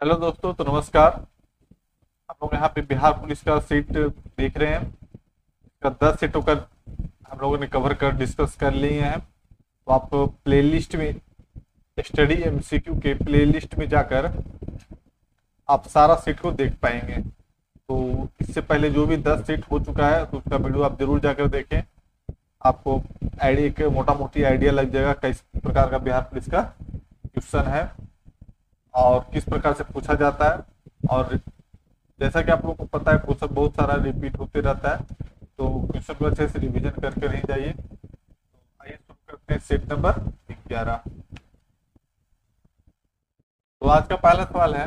Hello दोस्तों, तो नमस्कार। आप लोग यहाँ पे बिहार पुलिस का सीट देख रहे हैं। इसका 10 सीटों का हम लोगों ने कवर कर डिस्कस कर लिए हैं। तो आप प्लेलिस्ट में, स्टडी एमसीक्यू के प्लेलिस्ट में जाकर आप सारा सीट को देख पाएंगे। तो इससे पहले जो भी 10 सीट हो चुका है तो उसका वीडियो आप जरूर जाकर देखें। आपको आइडिया एक मोटा मोटी आइडिया लग जाएगा किस प्रकार का बिहार पुलिस का क्वेश्चन है और किस प्रकार से पूछा जाता है। और जैसा कि आप लोगों को पता है, क्वेश्चन बहुत सारा रिपीट होते रहता है, तो क्वेश्चन को अच्छे से रिवीजन करके नहीं जाइए। तो आइए शुरू करते हैं सेट नंबर 11। तो आज का पहला सवाल है,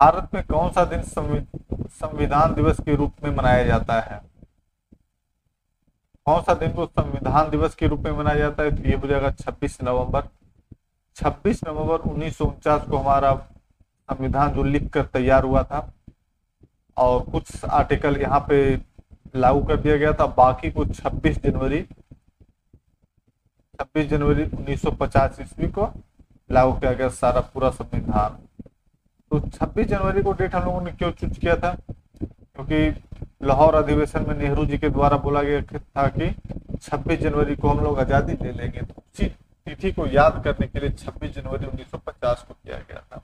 भारत में कौन सा दिन संविधान दिवस के रूप में मनाया जाता है? कौन सा दिन को संविधान दिवस के रूप में मनाया जाता है? तो ये हो जाएगा 26 नवंबर। 26 नवंबर 1949 को हमारा संविधान जो लिख कर तैयार हुआ था और कुछ आर्टिकल यहाँ पे लागू कर दिया गया था, बाकी को 26 जनवरी 1950 ईस्वी को लागू किया गया सारा पूरा संविधान। तो 26 जनवरी को डेट हम लोगों ने क्यों चूज किया था? क्योंकि लाहौर अधिवेशन में नेहरू जी के द्वारा बोला गया था कि 26 जनवरी को हम लोग आज़ादी ले लेंगे। तो उसी तिथि को याद करने के लिए 26 जनवरी 1950 को किया गया था।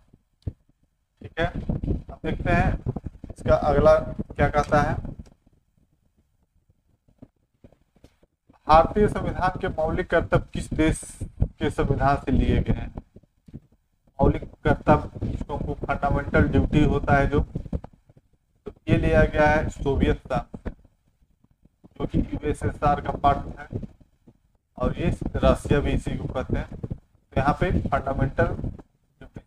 ठीक है, अब देखते हैं इसका अगला क्या कहता है। भारतीय संविधान के मौलिक कर्तव्य किस देश के संविधान से लिए गए हैं? मौलिक कर्तव्य जिसको फंडामेंटल ड्यूटी होता है जो, तो ये लिया गया है सोवियत संघ से, जो कि यूएसएसआर का पार्ट है, और ये रसिया भी इसी को कहते हैं। तो यहाँ पे फंडामेंटल ड्यूटी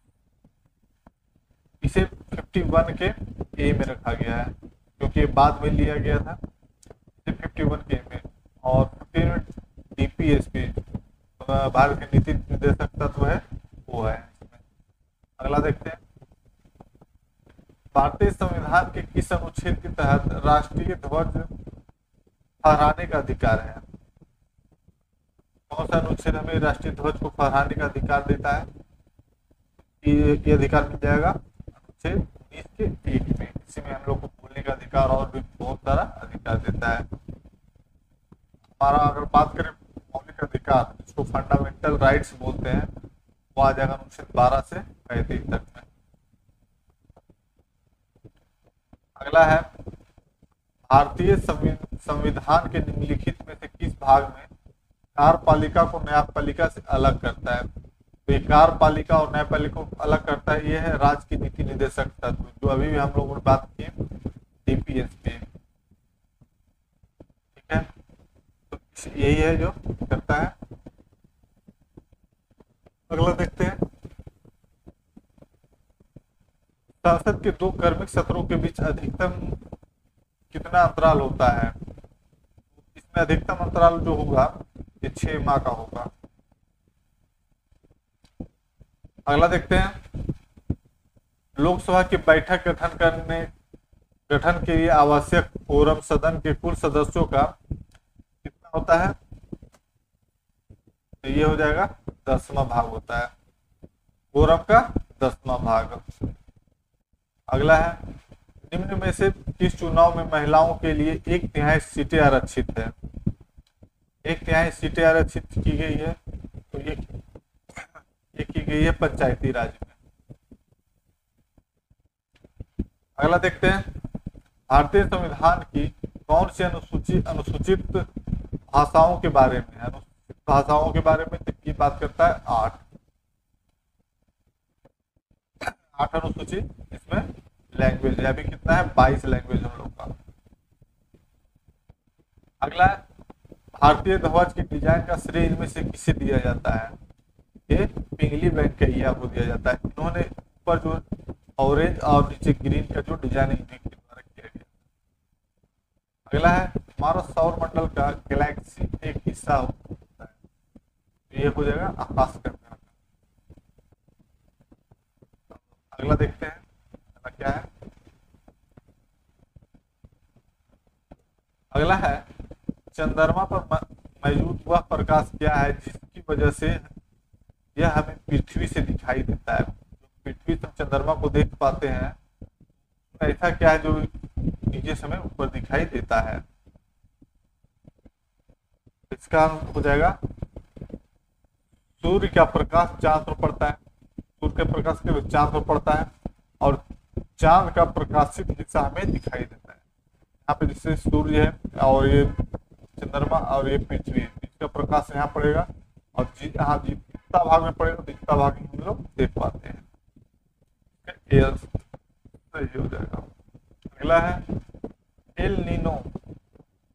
इसे 51 के ए में रखा गया है, क्योंकि बाद में लिया गया था। इसे 51 के ए में, और 15 में डीपीएसपी भारत के नीति निर्देशक तत्व है वो है। अगला देखते हैं, भारतीय संविधान के किस अनुच्छेद के तहत राष्ट्रीय ध्वज फहराने का अधिकार है? कौन सा अनुच्छेद हमें राष्ट्रीय ध्वज को फहराने का अधिकार देता है? ये अधिकार मिल जाएगा अनुच्छेद 19 के 1 में। इसी में हम लोग को बोलने का अधिकार और भी बहुत सारा अधिकार देता है। हमारा अगर बात करें मौलिक अधिकार, जिसको फंडामेंटल राइट्स बोलते हैं, वो आ जाएगा अनुच्छेद 12 से 35 तक में। अगला है, भारतीय संविधान के निम्नलिखित में से किस भाग में कार्यपालिका को न्यायपालिका से अलग करता है? तो ये कार्यपालिका और न्यायपालिका को अलग करता है, ये है राज्य की नीति निर्देशक तत्व, जो अभी भी हम लोगों ने बात की डीपीएसपी। ठीक है, तो यही है जो करता है। अगला देखते हैं, संसद के 2 कर्मिक सत्रों के बीच अधिकतम कितना अंतराल होता है? इसमें अधिकतम अंतराल जो होगा ये 6 माह का होगा। अगला देखते हैं, लोकसभा की बैठक गठन के लिए आवश्यक कोरम सदन के कुल सदस्यों का कितना होता है? तो ये हो जाएगा 10वां भाग होता है, कोरम का 10वां भाग। अगला है, निम्न में से किस चुनाव में महिलाओं के लिए 1/3 सीटें आरक्षित है? 1/3 सीटें आरक्षित की गई है, तो ये की गई है पंचायती राज में। अगला देखते हैं, भारतीय संविधान की कौन सी अनुसूचित भाषाओं के बारे में? अनुसूचित भाषाओं के बारे में की बात करता है 8 अनुसूचित। इसमें लैंग्वेज अभी कितना है? 22 लैंग्वेज हम लोग का। अगला है, भारतीय ध्वज की डिजाइन का श्रेय इनमें से किसे दिया जाता है? ये पिंगली वेंकैया को दिया जाता है। इन्होंने ऊपर जो ऑरेंज और नीचे ग्रीन का जो डिजाइन इनके द्वारा किया गया। अगला है, हमारा सौर मंडल का गैलेक्सी एक हिस्सा होता है, ये हो जाएगा आकाश गंगा। अगला देखते हैं, अगला क्या है? अगला है, चंद्रमा पर मौजूद वह प्रकाश क्या है जिसकी वजह से यह हमें पृथ्वी से दिखाई देता है? पृथ्वी से चंद्रमा को देख पाते हैं, ऐसा क्या है जो नीचे से हमें ऊपर दिखाई देता है? इसका हो जाएगा सूर्य का प्रकाश चांद पर पड़ता है, सूर्य के प्रकाश के चांद पर पड़ता है और चांद का प्रकाशित हिस्सा हमें दिखाई देता है। यहाँ पे जैसे सूर्य है और ये चंद्रमा और ये पृथ्वी है, इसका प्रकाश यहाँ पड़ेगा और यहाँ जितना भाग में पड़ेगा तो जितना भाग हम लोग देख पाते हैं। सही हो जाएगा। अगला है एल नीनो।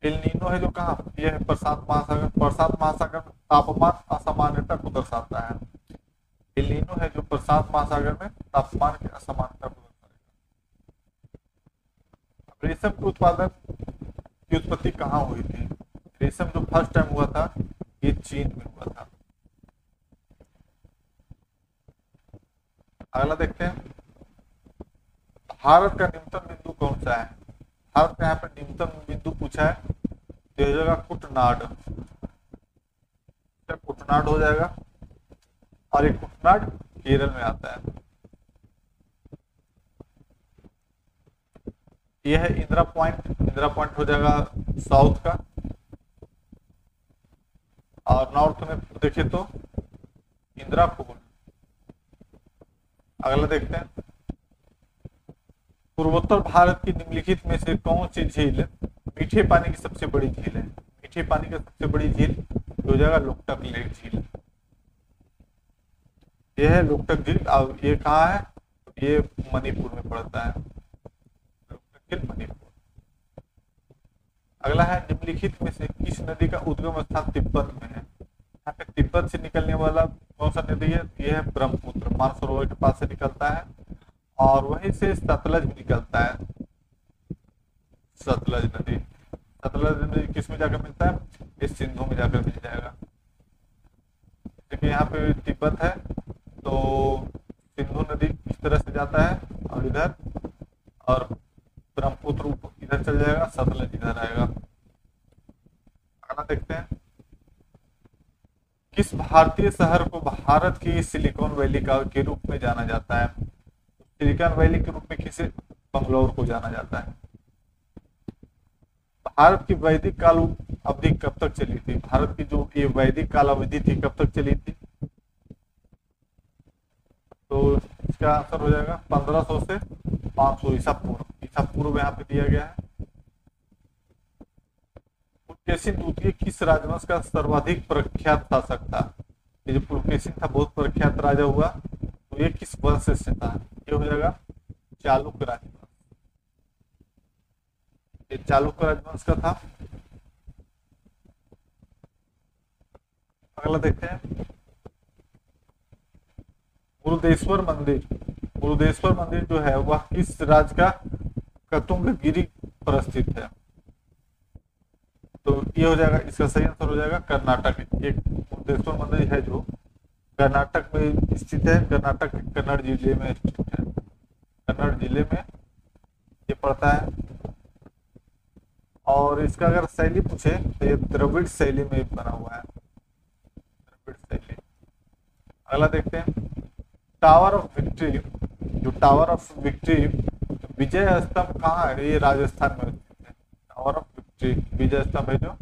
एल नीनो है जो कहाँ, ये है प्रशांत महासागर। प्रशांत महासागर में तापमान असामान्यता को दर्शाता है। एल नीनो है जो प्रशांत महासागर में तापमान की असमानता को दर्शाएगा। रेशम के उत्पादन की उत्पत्ति कहाँ हुई थी? रेशम जो फर्स्ट टाइम हुआ था ये चीन में हुआ था। अगला देखते हैं, भारत का न्यूनतम बिंदु कौन सा है? भारत का यहाँ पे न्यूनतम बिंदु पूछा है तो हो जाएगा कुटनाड। कुटनाड हो जाएगा और ये कुटनाड केरल में आता है। यह है इंदिरा पॉइंट। इंदिरा पॉइंट हो जाएगा साउथ का और नॉर्थ में देखें तो इंदिरा पोल। अगला देखते हैं, पूर्वोत्तर भारत की निम्नलिखित में से कौन सी झील मीठे पानी की सबसे बड़ी झील है? मीठे पानी की सबसे बड़ी झील हो जाएगा लोकटक लेक झील। यह है लोकटक झील और ये कहाँ है? ये मणिपुर में पड़ता है, लोकटक झील मणिपुर। अगला है, निम्नलिखित में से किस नदी का उद्गम स्थान तिब्बत में है? यहाँ पे तिब्बत से निकलने वाला कौन सा नदी है? यह है ब्रह्मपुत्र, मानसरोवर के पास से निकलता है और वहीं से सतलज भी निकलता है। सतलज नदी, सतलज नदी किस में जाकर मिलता है? इस सिंधु में जाकर मिल जाएगा। देखिए यहाँ पे तिब्बत है तो सिंधु नदी इस तरह से जाता है और इधर, और ब्रह्मपुत्र इधर चल जाएगा, सतलज इधर आएगा। अगला देखते हैं, किस भारतीय शहर को भारत की सिलिकॉन वैली का के रूप में जाना जाता है? सिलिकॉन वैली के रूप में किसे? बंगलौर को जाना जाता है। भारत की वैदिक काल अवधि कब तक चली थी? भारत की जो ये वैदिक काल अवधि थी कब तक चली थी? तो इसका आंसर हो जाएगा 1500 से 500 ईसा पूर्व। ईसा पूर्व यहाँ पे दिया गया है। पुलकेशिन द्वितीय किस राजवंश का सर्वाधिक प्रख्यात शासक था? ये जो पुलकेशिन था बहुत प्रख्यात राजा हुआ, तो ये किस वंश से था? ये हो जाएगा चालुक्य राजवंश। ये चालुक्य राजवंश का था। अगला देखते हैं, गुरुदेश्वर मंदिर। गुरुदेश्वर मंदिर जो है वह किस राज्य का कतुंगगिरी पर स्थित है? तो ये हो जाएगा, इसका सही आंसर हो जाएगा कर्नाटक। एक गुरुदेश्वर मंदिर है जो कर्नाटक में स्थित है, कर्नाटक के कन्नड़ जिले में स्थित है। कन्नड़ जिले में ये पड़ता है और इसका अगर शैली पूछे तो ये द्रविड़ शैली में बना हुआ है, द्रविड़ शैली। अगला देखते हैं, टावर ऑफ विक्ट्री। जो टावर ऑफ विक्ट्री विजय स्तंभ कहाँ है? ये राजस्थान में स्थित है। टावर ऑफ विक्ट्री विजय स्तंभ है जो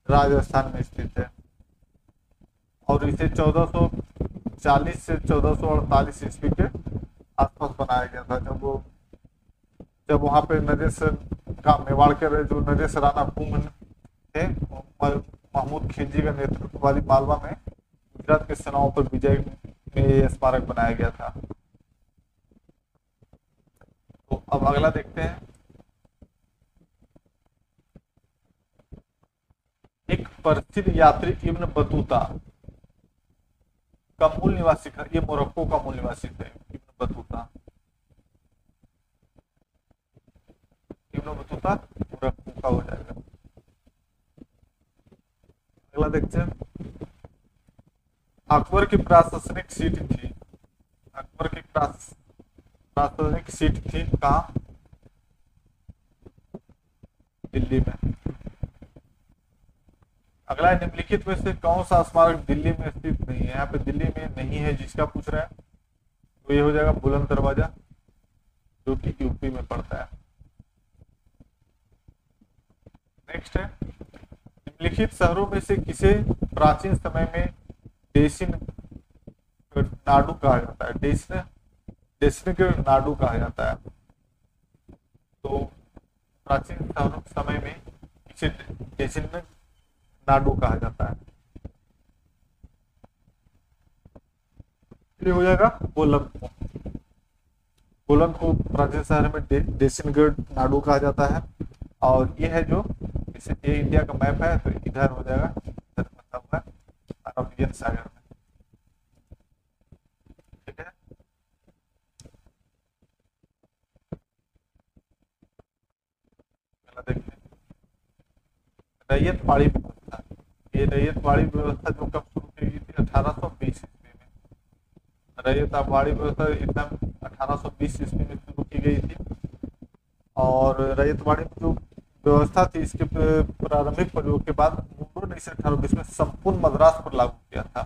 राजस्थान में स्थित है और इसे 1440 से 1448 ईस्वी के आसपास बनाया गया था, जब वहां पे नरेश का मेवाड़ के जो नरेश राणा कुंभ थे, महमूद खिलजी का नेतृत्व वाली मालवा में गुजरात के सेनाओं पर विजय में ये स्मारक बनाया गया था। तो अब अगला देखते हैं, एक प्रसिद्ध यात्री इब्न बतूता का मूल निवासी था। ये मोरक्को का मूल निवासी थे Ibn Battuta. Ibn Battuta Morocco का हो जाएगा। अगला देखते हैं, अकबर की प्रशासनिक सीट थी। अकबर की प्रशासनिक सीट थी कहाँ? दिल्ली में। अगला निम्नलिखित में से कौन सा स्मारक दिल्ली में स्थित नहीं है? यहाँ पे दिल्ली में नहीं है जिसका पूछ रहा है, तो ये हो जाएगा बुलंद दरवाजा, जो कि यूपी में पड़ता है। नेक्स्ट है, निम्नलिखित शहरों में से किसे प्राचीन समय में डेसिन नाडु कहा जाता है? डेसनिक नाडु कहा जाता है। तो प्राचीन समय में इसे डेसनिक नाडु कहा जाता है। ये हो जाएगा बोलन को प्राचीन शहर में डेसिनगढ़ नाडु कहा जाता है। और ये है जो इसे ये इंडिया का मैप है, तो इधर हो जाएगा, इधर मतलब है अरबियन सागर में। ठीक है, देखते हैं रैयत पाड़ी व्यवस्था। ये रैयत पाड़ी व्यवस्था जो कब शुरू की गई थी? 1820 ईस्वी में। रैयत पाड़ी व्यवस्था एकदम 1820 ईस्वी में शुरू की गई थी। और रैयत पाड़ी जो व्यवस्था थी, इसके प्रारंभिक प्रयोग के बाद मुंड्रो ने इसे 1820 में संपूर्ण मद्रास पर लागू किया था।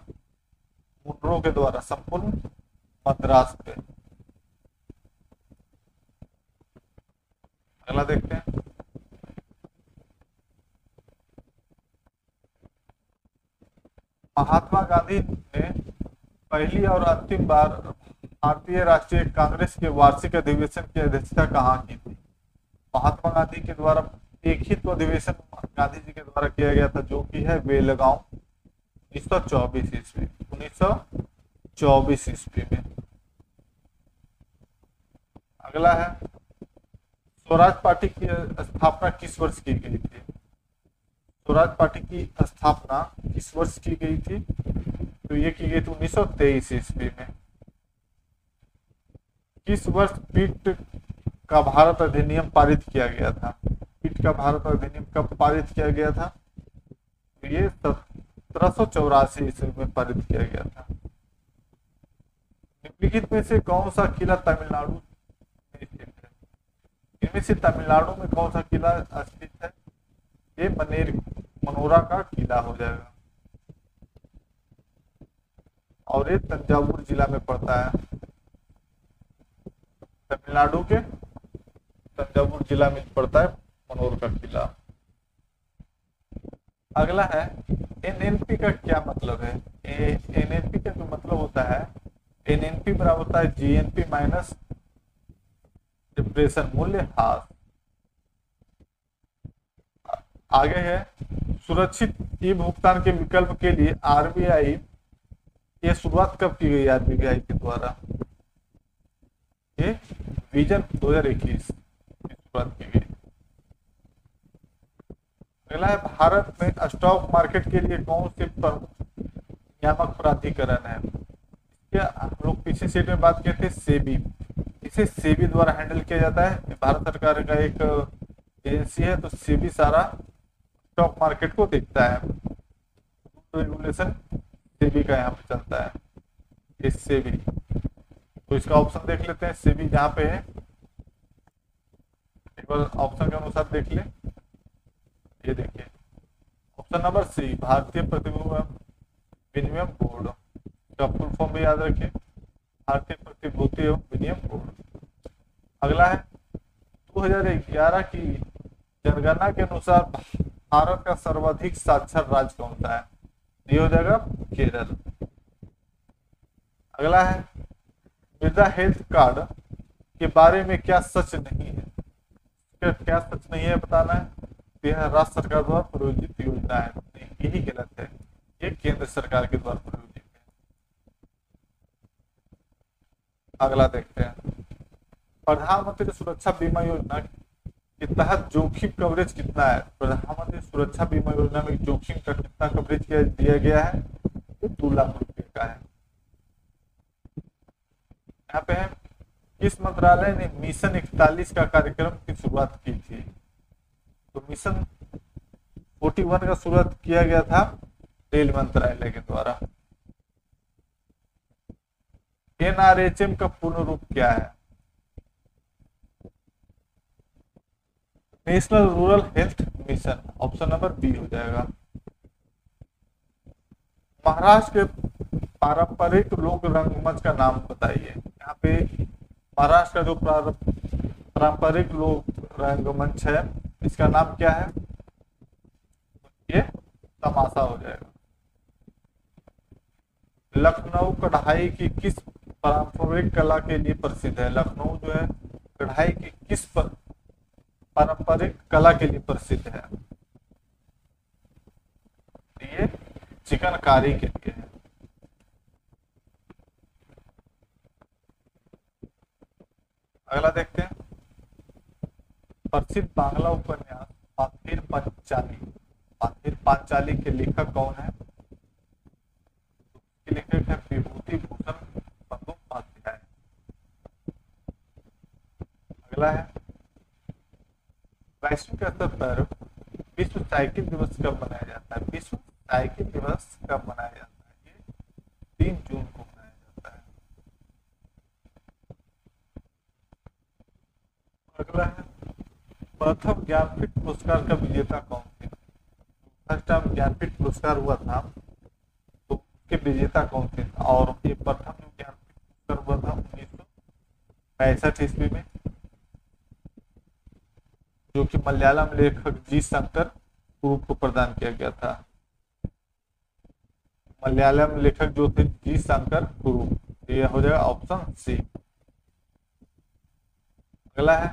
मुंड्रो के द्वारा संपूर्ण मद्रास पे। अगला देखते हैं, महात्मा गांधी ने पहली और अंतिम बार भारतीय राष्ट्रीय कांग्रेस के वार्षिक अधिवेशन की अध्यक्षता कहाँ की थी? महात्मा गांधी के द्वारा एक ही तो अधिवेशन गांधी जी के द्वारा किया गया था, जो कि है बेलगांव 1924 ईस्वी 1924 ईस्वी में। अगला है, स्वराज पार्टी की स्थापना किस वर्ष की गई थी? स्वराज पार्टी की स्थापना किस वर्ष की गई थी? तो ये की गई थी 1923 ईस्वी में। किस वर्ष पिट का भारत अधिनियम पारित किया गया था? पिट का भारत अधिनियम कब पारित किया गया था? तो ये 1784 ईस्वी में पारित किया गया था। निम्नलिखित में से कौन सा किला तमिलनाडु में स्थित है? इनमें से तमिलनाडु में कौन सा किला स्थित है? ये मनोरा का किला हो जाएगा, और ये तंजावुर जिला में पड़ता है। तमिलनाडु के तंजावुर जिला में पड़ता है मनोर का किला। अगला है, एनएनपी का क्या मतलब है? एनएनपी का जो मतलब होता है, एनएनपी बराबर होता है जीएनपी माइनस डिप्रेशन, मूल्य ह्रास। आगे है, सुरक्षित ई भुगतान के विकल्प के लिए आरबीआई, ये शुरुआत कब की गई आरबीआई के द्वारा? ये विजन 2021 की शुरुआत की गई। अगला है, भारत में स्टॉक मार्केट के लिए कौन से नियामक प्राधिकरण है? क्या हम लोग पिछले सेट में बात किए थे, सेबी। इसे सेबी द्वारा हैंडल किया जाता है। भारत सरकार का एक एजेंसी है, तो सेबी सारा स्टॉक मार्केट को देखता है। रेगुलेशन सेबी का यहाँ पे चलता है, ये सेबी। तो इसका ऑप्शन देख लेते हैं, सेबी जहाँ पे है, एक बार ऑप्शन के अनुसार देख ले। ये देखिए ऑप्शन नंबर सी, भारतीय प्रतिभूति विनिमय बोर्ड का फुल फॉर्म भी याद रखिए, भारतीय प्रतिभूति एवं विनिमय बोर्ड। अगला है, 2011 की जनगणना के अनुसार भारत का सर्वाधिक साक्षर राज्य कौन सा है? ये हो जाएगा केरल। अगला है, मृदा हेल्थ कार्ड के बारे में क्या सच नहीं है? क्या सच नहीं है बताना है। यह राज्य सरकार द्वारा प्रायोजित योजना है, यही गलत है, ये केंद्र सरकार के द्वारा प्रायोजित है। अगला देखते हैं, प्रधानमंत्री सुरक्षा बीमा योजना के तहत जोखिम कवरेज कितना है? प्रधानमंत्री सुरक्षा बीमा योजना में जोखिम का कितना कवरेज दिया गया है? तो 2 लाख रुपए का है। यहाँ पे है, किस मंत्रालय ने मिशन 41 का कार्यक्रम की शुरुआत की थी? तो मिशन 41 का शुरुआत किया गया था रेल मंत्रालय के द्वारा। एनआरएचएम का पूर्ण रूप क्या है? National rural health mission, option number B हो जाएगा। महाराष्ट्र के पारंपरिक लोक रंगमंच का नाम बताइए। यहाँ पे महाराष्ट्र का जो पारंपरिक लोक रंगमंच है इसका नाम क्या है? ये तमाशा हो जाएगा। लखनऊ कढ़ाई की किस पारंपरिक कला के लिए प्रसिद्ध है? लखनऊ जो है कढ़ाई की किस पारंपरिक कला के लिए प्रसिद्ध है? ये चिकनकारी के लिए है। अगला देखते हैं, प्रसिद्ध बांग्ला उपन्यास पाथेर पंचाली, पाथेर पांचाली के लेखक कौन है? के लेखक है विभूति भूषण बंदोपाध्याय। अगला है, वैश्विक स्तर पर विश्व साइकिल दिवस कब मनाया जाता है? विश्व साइकिल दिवस कब मनाया जाता है? ये 3 जून को मनाया जाता है। अगला है, प्रथम ज्ञानपीठ पुरस्कार का विजेता कौन थे? फर्स्ट टाइम ज्ञानपीठ पुरस्कार हुआ था तो उसके विजेता कौन थे? और ये प्रथम जो ज्ञानपीठ पुरस्कार हुआ था 1965 ईस्वी में, जो कि मलयालम लेखक जी शंकर कुरुप को प्रदान किया गया था। मलयालम लेखक जो थे जी शंकर कुरुप। ये हो जाएगा ऑप्शन सी। अगला है,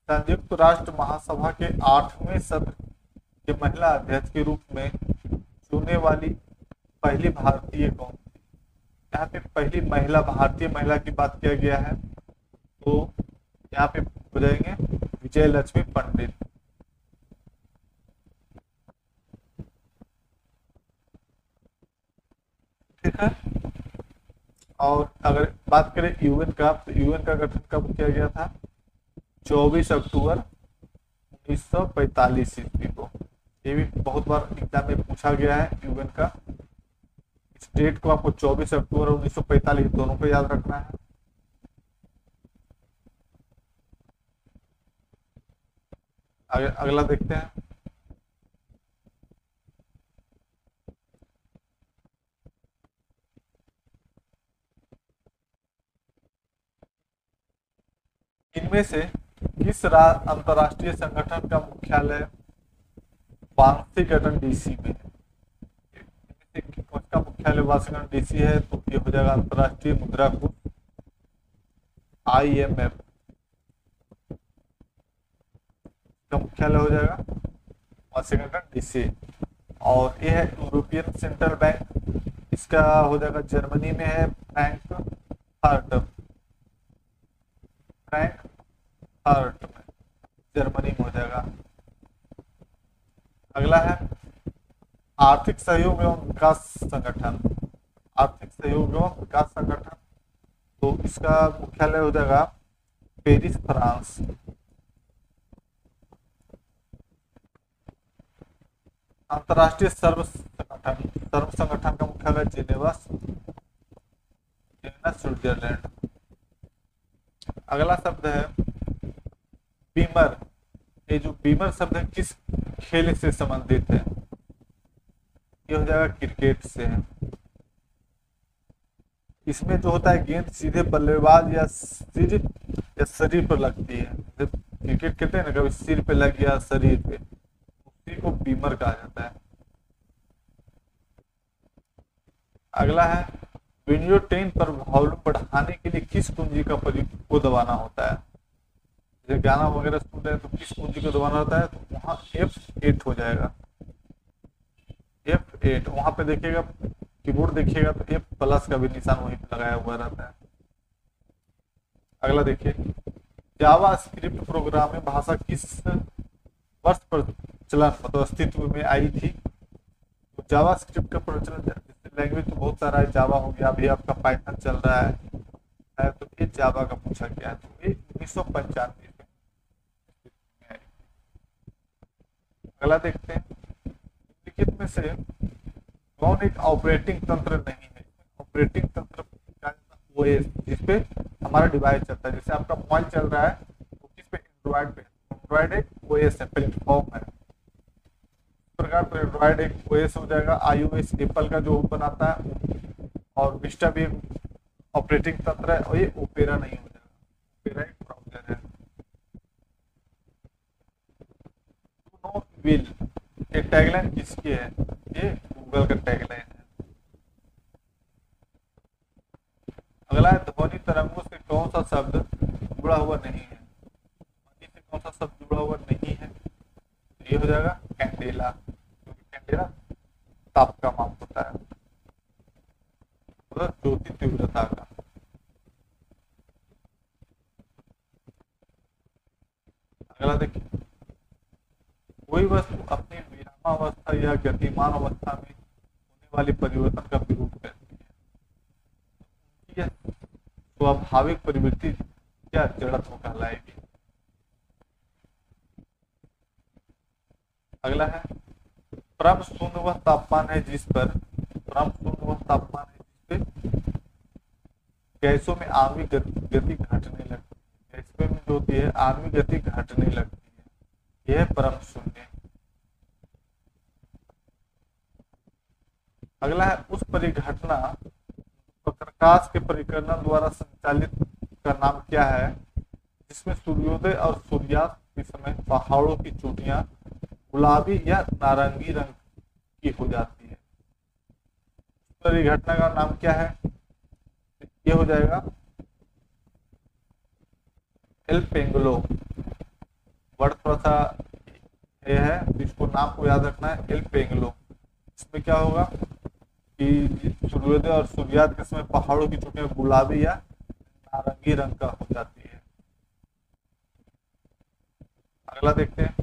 संयुक्त राष्ट्र महासभा के 8वें सत्र के महिला अध्यक्ष के रूप में चुनने वाली पहली भारतीय कौन थी? यहाँ पे पहली महिला भारतीय महिला की बात किया गया है तो यहाँ पे हो जाएंगे विजय लक्ष्मी पंडित। ठीक है। और अगर बात करें यूएन का, तो यूएन का गठन कब किया गया था? 24 अक्टूबर 1945 ईस्वी को। ये भी बहुत बार एग्जाम में पूछा गया है यूएन का। इस डेट को आपको 24 अक्टूबर और 1945 दोनों को याद रखना है। अगला देखते हैं, इनमें से किस अंतरराष्ट्रीय संगठन का मुख्यालय वाशिंगटन डीसी में है? उसका मुख्यालय वाशिंगटन डीसी है तो ये हो जाएगा अंतरराष्ट्रीय मुद्रा कोष IMF का मुख्यालय हो जाएगा वाशिंगटन डीसी। और ये है यूरोपियन सेंट्रल बैंक, इसका हो जाएगा जर्मनी में है फ्रैंकफर्ट में, जर्मनी में हो जाएगा। अगला है, आर्थिक सहयोग एवं विकास संगठन, आर्थिक सहयोग एवं विकास संगठन, तो इसका मुख्यालय हो जाएगा पेरिस फ्रांस। अंतरराष्ट्रीय सर्व संगठन का मुख्यालय जिनेवा स्विट्जरलैंड। अगला शब्द है बीमर। ये जो बीमर शब्द है किस खेल से संबंधित है? ये हो जाएगा क्रिकेट से है। इसमें जो होता है गेंद सीधे बल्लेबाज या शरीर पर लगती है। जब क्रिकेट कहते हैं ना, कभी सिर पे लग गया, शरीर पे, उसी को बीमर कहा जाता है। अगला है, विंडो 10 पर वॉल्यूम बढ़ाने के लिए किस कुंजी का प्रयोग को दबाना होता है? जैसे गाना वगैरह सुन रहे हैं तो किस कुंजी को दबाना होता है? तो वहां F8 हो जाएगा, F8। वहां पे देखिएगा कीबोर्ड देखिएगा तो F+ का भी निशान वहीं पे लगाया हुआ रहता है। अगला देखिए, जावा स्क्रिप्ट प्रोग्रामिंग भाषा किस वर्ष प्रचलन मतलब अस्तित्व में आई थी? तो जावा स्क्रिप्ट का प्रचलन, लैंग्वेज तो बहुत सारा है, जावा हो गया, अभी आपका पाइथन चल रहा है तो ये जावा का पूछा गया है। तो ये 1995 में आई। अगला देखते हैं, निम्नलिखित में से कौन एक ऑपरेटिंग तंत्र नहीं है? ऑपरेटिंग तंत्र OS जिसपे हमारा डिवाइस चलता है। जैसे आपका मोबाइल चल रहा है तो किस पे? एंड्रॉइड पे। एंड्रॉइड एक OS है, प्लेटफॉर्म है। इस प्रकार पर एंड्रॉइड एक OS हो जाएगा। iOS एप्पल का जो बनाता है, और विस्टा भी ऑपरेटिंग तंत्र है, और ये ओपेरा नहीं हो जाएगा, ओपेरा एक ब्राउजर है। नो विल, ये टैगलाइन किसकी है? ये गूगल का टैगलाइन है। अगला है, ध्वनि तरंगों से कौन सा शब्द जुड़ा हुआ नहीं है? ध्वनि से कौन सा शब्द जुड़ा हुआ नहीं है? ये हो जाएगा कैंडेला, क्योंकि कैंडेला ताप का माप होता है, मतलब ज्योति तीव्रता का। अगला देखिए, कोई वस्तु अपनी विरामावस्था या गतिमान अवस्था में होने वाली परिवर्तन का विरोध करती है, यह स्वाभाविक प्रवृत्ति क्या जड़त्व कहलाएगी? अगला है, परम शून्य वह तापमान है जिस पर, परम शून्य वह तापमान है जिस पे गैसों में आणविक गति घटने लगती है, गैसों में जो होती है आणविक गति घटने लगती है, यह परम शून्य। अगला है, उस परिघटना प्रकाश के परिकलन द्वारा संचालित का नाम क्या है जिसमें सूर्योदय और सूर्यास्त के समय पहाड़ों की चोटियां गुलाबी या नारंगी रंग की हो जाती है? परिघटना का नाम क्या है? ये हो जाएगा एल पेंगलो। वर्ड थोड़ा सा ये है, इसको नाम को याद रखना है, एल पेंगलो। इसमें क्या होगा कि सूर्योदय और सूर्यास्त के समय पहाड़ों की चोटियां गुलाबी या नारंगी रंग का हो जाती है। अगला देखते हैं,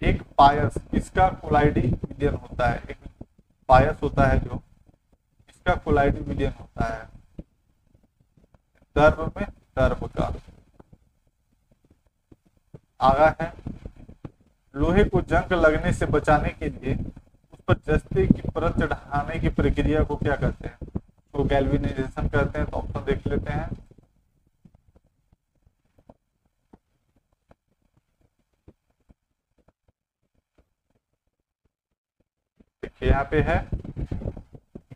एक पायस किसका कोलाइडी विलयन होता है? एक पायस होता है जो, इसका कोलाइडी विलयन होता है द्रव में द्रव का। आगा है, लोहे को जंग लगने से बचाने के लिए उस पर जस्ते की परत चढ़ाने की प्रक्रिया को क्या कहते हैं? तो गैल्वेनाइजेशन कहते हैं। तो ऑप्शन देख लेते हैं। देखिए यहाँ पे है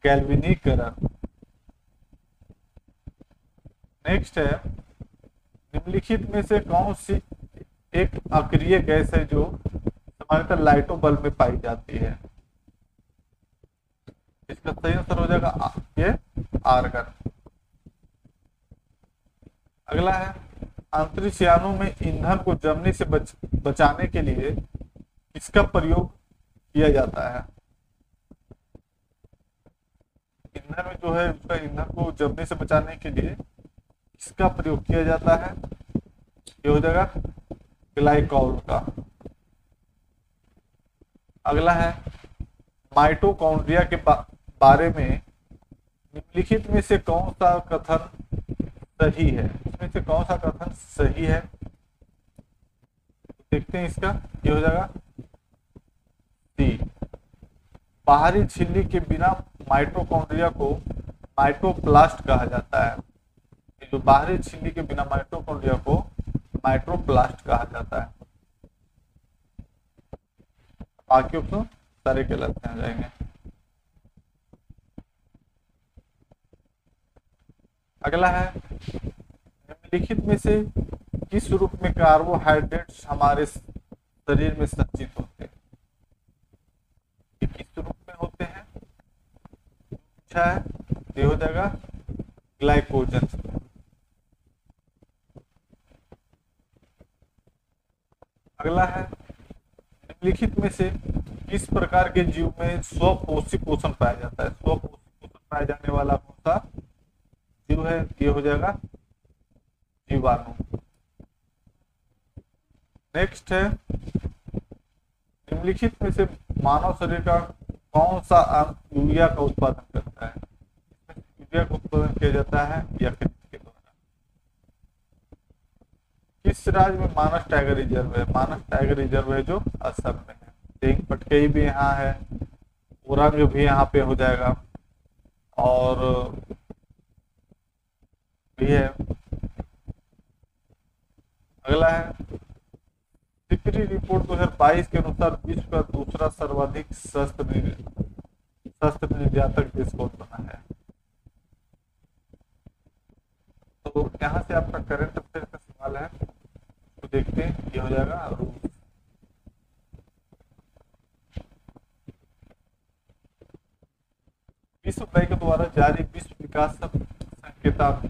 गैल्वेनीकरण। नेक्स्ट है, निम्नलिखित में से कौन सी एक अक्रिय गैस है जो सामान्यतः लाइटों बल्ब में पाई जाती है? इसका सही आंसर हो जाएगा ये आर्गन। अगला है, अंतरिक्ष यानों में ईंधन को जमने से बचाने के लिए किसका प्रयोग किया जाता है? ईंधन में जो है उसका ईंधन को जमने से बचाने के लिए किसका प्रयोग किया जाता है? ये हो जाएगा ग्लाइकॉल का। अगला है, माइटोकॉन्ड्रिया के बारे में निम्नलिखित में से कौन सा कथन सही है? इसमें से कौन सा कथन सही है? देखते हैं इसका। ये हो जाएगा सी, बाहरी झिल्ली के बिना माइटोकॉन्ड्रिया को माइटोप्लास्ट कहा जाता है। ये जो बाहरी झिल्ली के बिना माइटोकॉन्ड्रिया को माइटोप्लास्ट कहा जाता है। बाकी ऑप्शन सारे गलत आ जाएंगे। अगला है, निम्नलिखित में से किस रूप में कार्बोहाइड्रेट्स हमारे शरीर में संचित होते हैं? किस रूप में होते हैं? अच्छा है, ये हो जाएगा ग्लाइकोजन। अगला है, निम्नलिखित में से किस प्रकार के जीव में स्वपोषी पोषण पाया जाता है? स्वपोषी पोषण पाया जाने वाला कौन सा जीव है? ये हो जाएगा जीवाणु। नेक्स्ट है, निम्नलिखित में से मानव शरीर का कौन सा अंग यूरिया का उत्पादन करता है? यूरिया का उत्पादन किया जाता है यकृत के द्वारा। किस राज्य में मानस टाइगर रिजर्व है? मानस टाइगर रिजर्व है जो असम में है। टेंग पटकई भी यहाँ है, उरंग भी यहाँ पे हो जाएगा, और भी है। अगला है, सिकरी रिपोर्ट 2022 के अनुसार विश्व का दूसरा सर्वाधिक शस्त्र निर्यातक देश कौन बना है? से आपका करंट अफेयर का सवाल है, तो देखते हैं ये हो जाएगा। और विश्व बैंक द्वारा जारी विश्व विकास संकेतक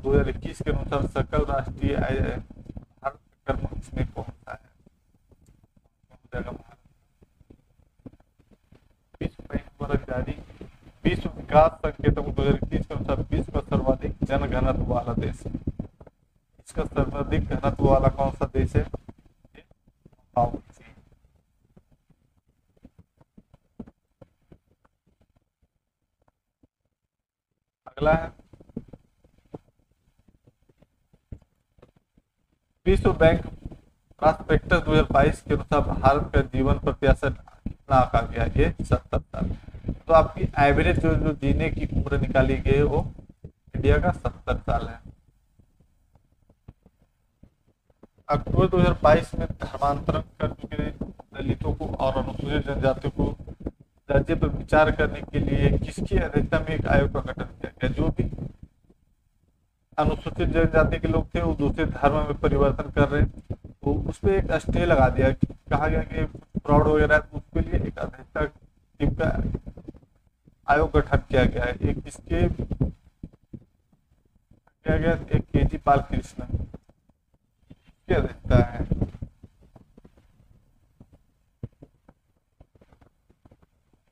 2021 के अनुसार सकल राष्ट्रीय आय भारत का क्रम इसमें कौन सा है? विश्व बैंक द्वारा जारी विश्व विकास संकेतक 2021 के अनुसार विश्व का सर्वाधिक जनघनत्व वाला देश, इसका सर्वाधिक घनत्व वाला कौन सा देश है? अगला है विश्व बैंक प्रॉस्पेक्टस 2022 के अनुसार भारत का जीवन प्रत्याशा कितना आंका गया? ये 70 साल। तो आपकी एवरेज जो जीने की उम्र निकाली गई है वो इंडिया का 70 साल है। अक्टूबर 2022 में धर्मांतरण कर चुके दलितों को और अनुसूचित जनजातियों को राज्य पर विचार करने के लिए किसकी अध्यक्षता में एक आयोग का गठन किया गया? जो भी अनुसूचित जनजाति के लोग थे वो दूसरे धर्म में परिवर्तन कर रहे, तो उस पर एक स्टे लगा दिया, कहा गया कि फ्रॉड वगैरह, तो उसके लिए एक अध्यक्षता टीम का आयोग गठन किया गया है। एक किसके किया गया? एक केजी पाल कृष्ण की अध्यक्षता है।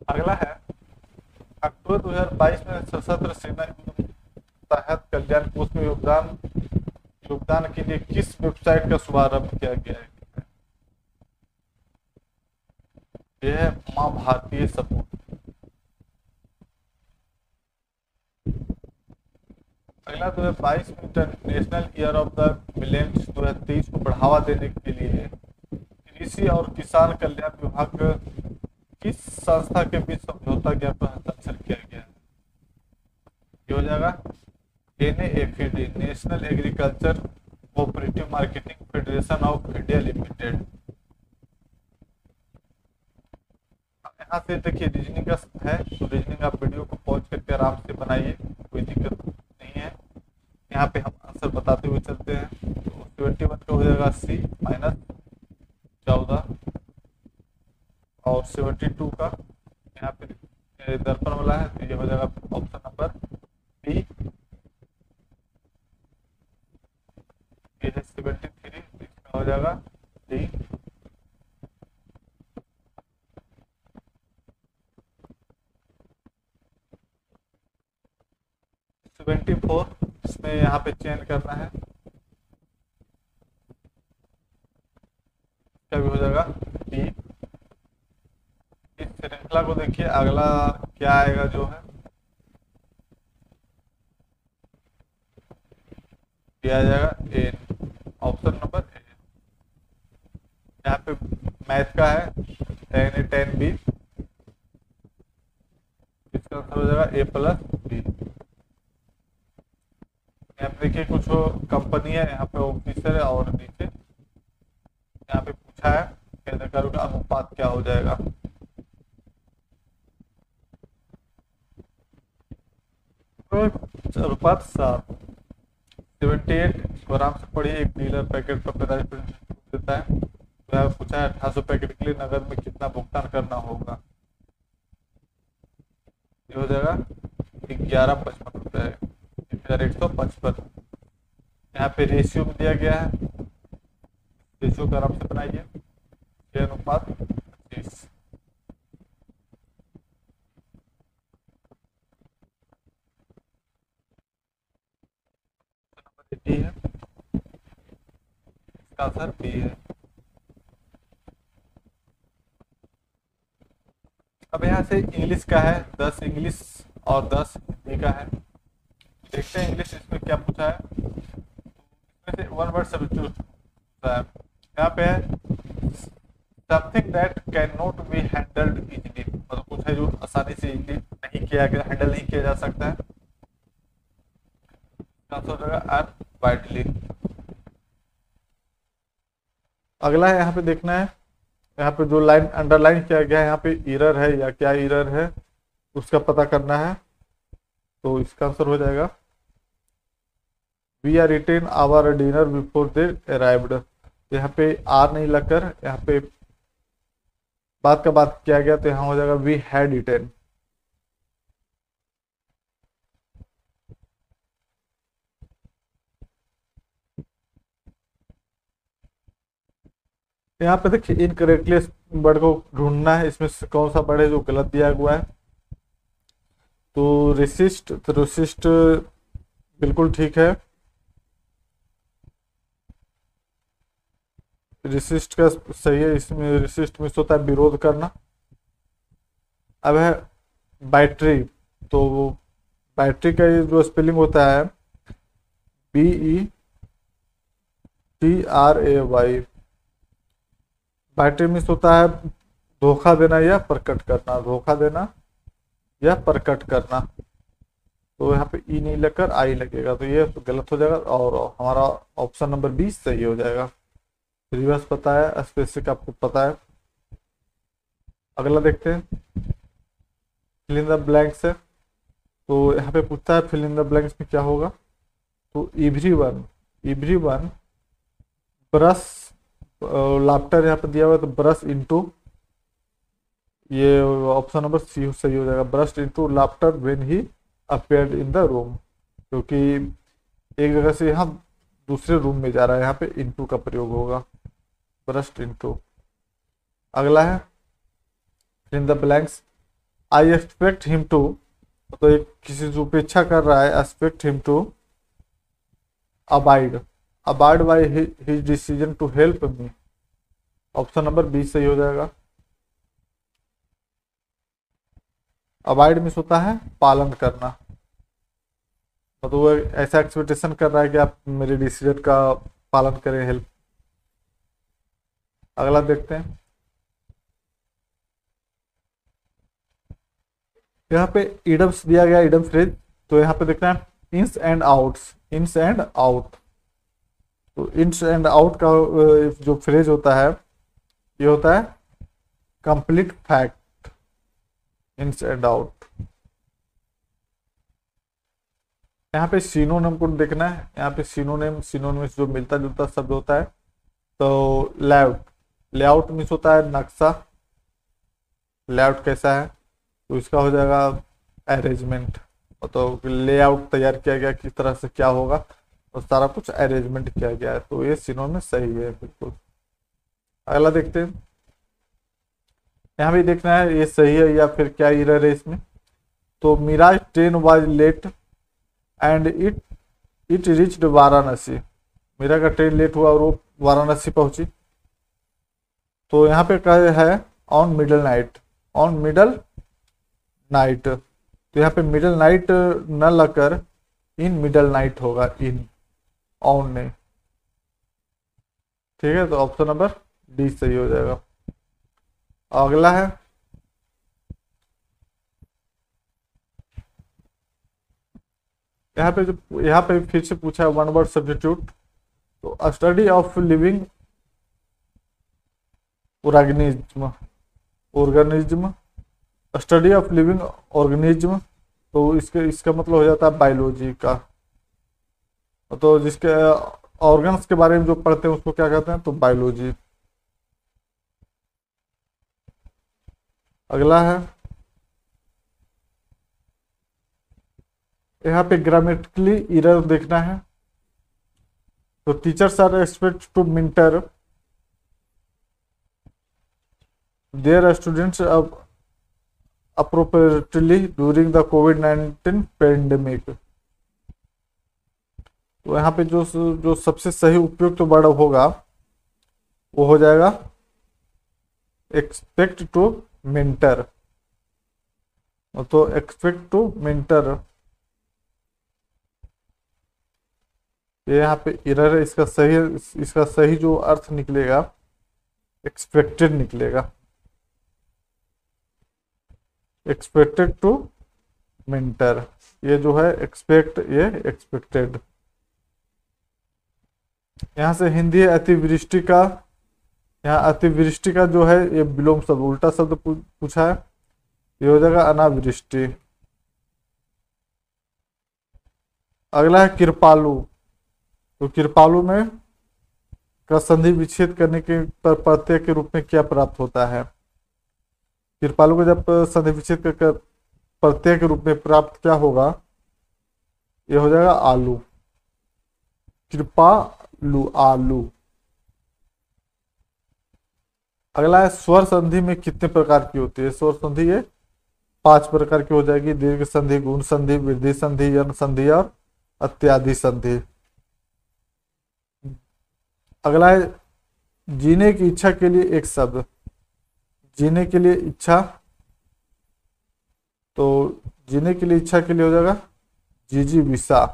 अगला है अक्टूबर 2022 में सशस्त्र सेना तहत कल्याण कोष में योगदान के लिए किस वेबसाइट का शुभारंभ किया गया है? यह है मां भारतीय सपूत। अगला 2022 में international year of the millennium 2023 को बढ़ावा देने के लिए कृषि और किसान कल्याण विभाग किस संस्था के बीच समझौता ज्ञापन पर हस्ताक्षर किया गया? ये हो जाएगा NAFED, national agriculture cooperative marketing federation of India limited. यहाँ से देखिए रीजनिंग का है, तो रीजनिंग आप वीडियो को पॉज करके आराम से बनाइए, कोई दिक्कत नहीं है। यहाँ पे हम आंसर बताते हुए चलते हैं। तो 71 का हो जाएगा C -14 और 72 का यहाँ पे दर्पण वाला है, तो ये हो जाएगा ऑप्शन नंबर B। ये है 73, इसका हो जाएगा D। 74 इसमें यहाँ पे चेंज करना है, क्या भी हो जाएगा D। इस श्रृंखला को देखिए, अगला क्या आएगा जो है दिया जाएगा A, ऑप्शन नंबर A। यहाँ पे मैथ का है 10A 10B, इसका आंसर हो जाएगा A+B। यहाँ पे देखिए कुछ कंपनी है, यहाँ पे ऑफिसर है और नीचे यहाँ पे पूछा है केंद्रकारों का अनुपात क्या हो जाएगा? अनुपात 7। 78 को आराम से पढ़िए। एक डीलर पैकेट पर 45% देता है, तो यहाँ पूछा है 1800 पैकेट के लिए नगद में कितना भुगतान करना होगा? ये हो जाएगा 1155 रुपये, 1155। यहाँ पे रेशियो में दिया गया है, रेशियो का आराम से बनाइए 6:25। डी है, इसका आंसर बी है। अब यहाँ से इंग्लिश का है 10 इंग्लिश और 10 हिंदी का है। देखते हैं इंग्लिश इसमें क्या पूछा है। इसमें से वन वर्ड सब्स्टिट्यूट है। यहाँ पे है something that can not be handled easily, मतलब कुछ है जो आसानी से इजीली नहीं किया गया, हैंडल नहीं किया जा सकता है। आंसर हो जाएगा अनवाइडली। अगला है, यहाँ पे देखना है, यहाँ पे जो लाइन अंडरलाइन किया गया है यहाँ पे एरर है या क्या एरर है उसका पता करना है। तो इसका आंसर हो जाएगा we are eaten our dinner before they arrived. यहाँ पे आर नहीं लगकर यहाँ पे बात का बात किया गया, तो यहाँ हो जाएगा वी हैड इटेन। यहाँ पे देखिए इनकरेक्टली वर्ड को ढूंढना है, इसमें से कौन सा वर्ड है जो गलत दिया हुआ है। तो रेसिस्ट, तो रेसिस्ट बिल्कुल ठीक है। रेसिस्ट का सही है, इसमें रेसिस्ट में होता है विरोध करना। अब है बैटरी, तो बैटरी का ये जो स्पेलिंग होता है BETRAY। बैटरी में होता है धोखा देना या प्रकट करना, धोखा देना या प्रकट करना। तो यहाँ पे ई नहीं लगकर आई लगेगा, तो ये तो गलत हो जाएगा और हमारा ऑप्शन नंबर 20 सही हो जाएगा। रिवर्स पता है, स्पेसिफिक आपको पता है। अगला देखते हैं, फिल इन द ब्लैंक्स है। तो यहाँ पे पूछता है फिल इन द ब्लैंक्स में क्या होगा। तो एवरीवन, एवरीवन ब्रश, लाफ्टर यहाँ पे दिया हुआ है, तो ब्रश इनटू, ये ऑप्शन नंबर सी सही हो जाएगा। Brush into laughter when he appeared in the room, क्योंकि एक जगह से यहाँ दूसरे रूम में जा रहा है, यहाँ पे इनटू का प्रयोग होगा, ब्रस्ट इनटू। अगला है in the blanks, I expect him to, तो एक किसी से उपेक्षा कर रहा है, expect him to abide, abide by his decision to help me. Option number 20 सही हो जाएगा। अबाइड मीन्स होता है पालन करना, मतलब वो ऐसा एक्सपेक्टेशन कर रहा है कि आप मेरे डिसीजन का पालन करें, हेल्प। अगला देखते हैं, यहाँ पे इडम्स दिया गया, इडम फ्रेज। तो यहाँ पे देखना है इंस एंड आउट्स, इंस एंड आउट। तो इंस एंड आउट का जो फ्रेज होता है ये होता है कंप्लीट फैक्ट, इंस एंड आउट। यहाँ पे सिनोनिम को देखना है, यहाँ पे सिनोनिम, सिनोनिम जो मिलता जुलता शब्द होता है। तो लेआउट, लेआउट मीन्स होता है नक्शा, लेआउट कैसा है, तो इसका हो जाएगा अरेंजमेंट। तो लेआउट तैयार किया गया, किस तरह से क्या होगा, और सारा कुछ अरेंजमेंट किया गया है, तो ये सिनोनिम सही है बिल्कुल। अगला देखते हैं, यहाँ भी देखना है ये सही है या फिर क्या एरर है इसमें। तो Meera's train was late and it reached Varanasi, Meera का ट्रेन लेट हुआ और वो वाराणसी पहुंची। तो यहाँ पे क्या है on middle night, on middle night, तो यहाँ पे मिडल नाइट न लगकर इन मिडल नाइट होगा, इन, ऑन नहीं। ठीक है, तो ऑप्शन नंबर डी सही हो जाएगा। अगला है यहाँ पे फिर से पूछा है वन वर्ड सब्स्टिट्यूट। तो study of living organism, organism, study of living organism, तो इसका मतलब हो जाता है बायोलॉजी का। तो जिसके ऑर्गन्स के बारे में जो पढ़ते हैं उसको क्या कहते हैं, तो बायोलॉजी। अगला है यहाँ पे ग्रामेटिकली एरर देखना है। तो teachers are expect to mentor their students appropriately during the COVID-19 pandemic। तो यहाँ पे जो सबसे सही उपयुक्त वर्ड होगा वो हो जाएगा एक्सपेक्ट टू मेंटर। तो एक्सपेक्ट टू मेंटर, ये यहाँ पे एरर है, इसका सही जो अर्थ निकलेगा एक्सपेक्टेड निकलेगा, एक्सपेक्टेड टू मेंटर। ये जो है एक्सपेक्ट, ये एक्सपेक्टेड। यहाँ से हिंदी है अतिवृष्टि का, यहाँ अतिवृष्टि का जो है ये विलोम शब्द, उल्टा शब्द पूछा है, ये हो जाएगा अनावृष्टि। अगला है कृपालु, तो कृपालु में का संधि विच्छेद करने के पर प्रत्यय के रूप में क्या प्राप्त होता है? कृपालु को जब संधि विच्छेद कर प्रत्यय के रूप में प्राप्त क्या होगा? ये हो जाएगा आलू। कृपालु, आलू। अगला है स्वर संधि में कितने प्रकार की होती है? स्वर संधि ये 5 प्रकार की हो जाएगी। दीर्घ संधि, गुण संधि, वृद्धि संधि, यण संधि और इत्यादि संधि। अगला है जीने की इच्छा के लिए एक शब्द। जीने के लिए इच्छा, तो जीने के लिए इच्छा के लिए हो जाएगा जिजीविषा।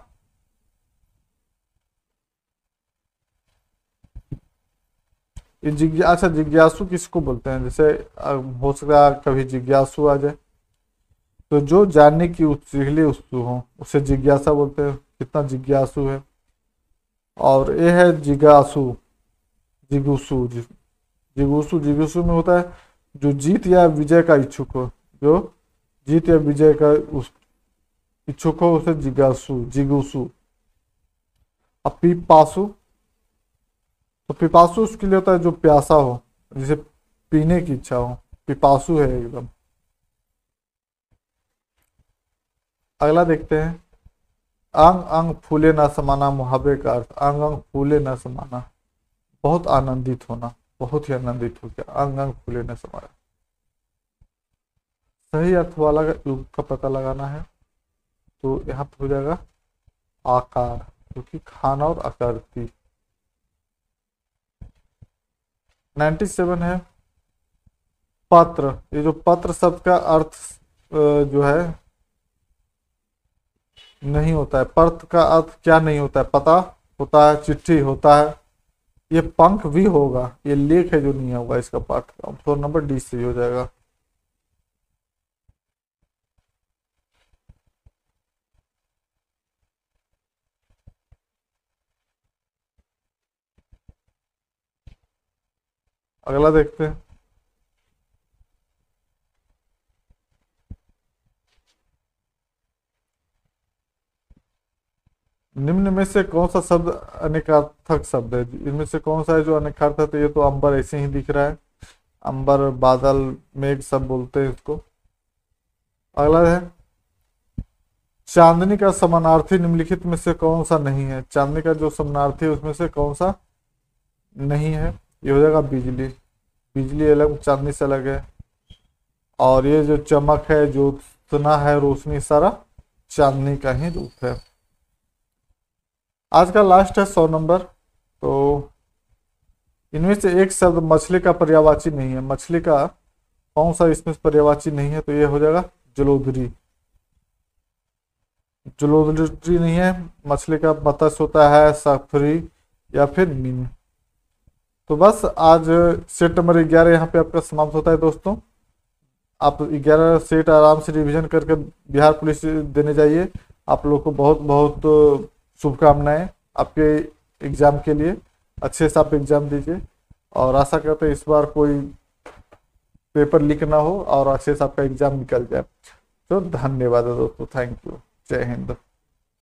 ये अच्छा, जिज्ञासु किसको बोलते हैं? जैसे हो सकता है कभी जिज्ञासु आ जाए, तो जो जानने की के लिए उत्सुक हो उसे जिज्ञासा बोलते हैं। कितना जिज्ञासु है। और ये है जिज्ञासु, जिगुसु। जिगुसु, जिगुसु में होता है जो जीत या विजय का इच्छुक हो। जो जीत या विजय का उस इच्छुक हो उसे जिज्ञासु, जिगुसु। अब पिपासु, तो पिपासु उसके लिए होता है जो प्यासा हो, जिसे पीने की इच्छा हो, पिपासु है एकदम। अगला देखते हैं अंग अंग फूले ना समाना। मुहावरे का अर्थ अंग अंग फूले ना समाना, बहुत आनंदित होना, बहुत ही आनंदित हो गया, अंग अंग फूले ना समाना। सही अर्थ वाला युग का पता लगाना है, तो यहाँ पे हो जाएगा आकार, क्योंकि खाना और आकृति। 97 है पत्र। ये जो पत्र शब्द का अर्थ जो है नहीं होता है। पत्र का अर्थ क्या नहीं होता है? पता होता है, चिट्ठी होता है, ये पंख भी होगा, ये लेख है जो नहीं होगा इसका पाठ। ऑप्शन नंबर डी सही हो जाएगा। अगला देखते हैं निम्न में से कौन सा शब्द अनेकार्थक शब्द है? इनमें से कौन सा है जो अनेकार्थक है? ये तो अंबर ऐसे ही दिख रहा है, अंबर, बादल, मेघ सब बोलते हैं इसको। अगला है चांदनी का समानार्थी निम्नलिखित में से कौन सा नहीं है? चांदनी का जो समानार्थी है उसमें से कौन सा नहीं है? ये हो जाएगा बिजली। बिजली अलग, चांदनी से अलग है। और ये जो चमक है, ज्योत्सना है, रोशनी, सारा चांदनी का ही रूप है। आज का लास्ट है 100 नंबर। तो इनमें से एक शब्द मछली का पर्यायवाची नहीं है। मछली का कौन सा इसमें पर्यायवाची नहीं है? तो ये हो जाएगा जलोदरी। जलोदरी नहीं है। मछली का मत्स्य होता है सफरी या फिर मीन। तो बस आज सेट नंबर 11 यहाँ पे आपका समाप्त होता है दोस्तों। आप 11 सेट आराम से रिवीजन करके बिहार पुलिस देने जाइए। आप लोग को बहुत बहुत शुभकामनाएं आपके एग्जाम के लिए। अच्छे से आप एग्जाम दीजिए और आशा करते हैं इस बार कोई पेपर लीक ना हो और अच्छे से आपका एग्जाम निकल जाए। तो धन्यवाद दोस्तों, थैंक यू, जय हिंद।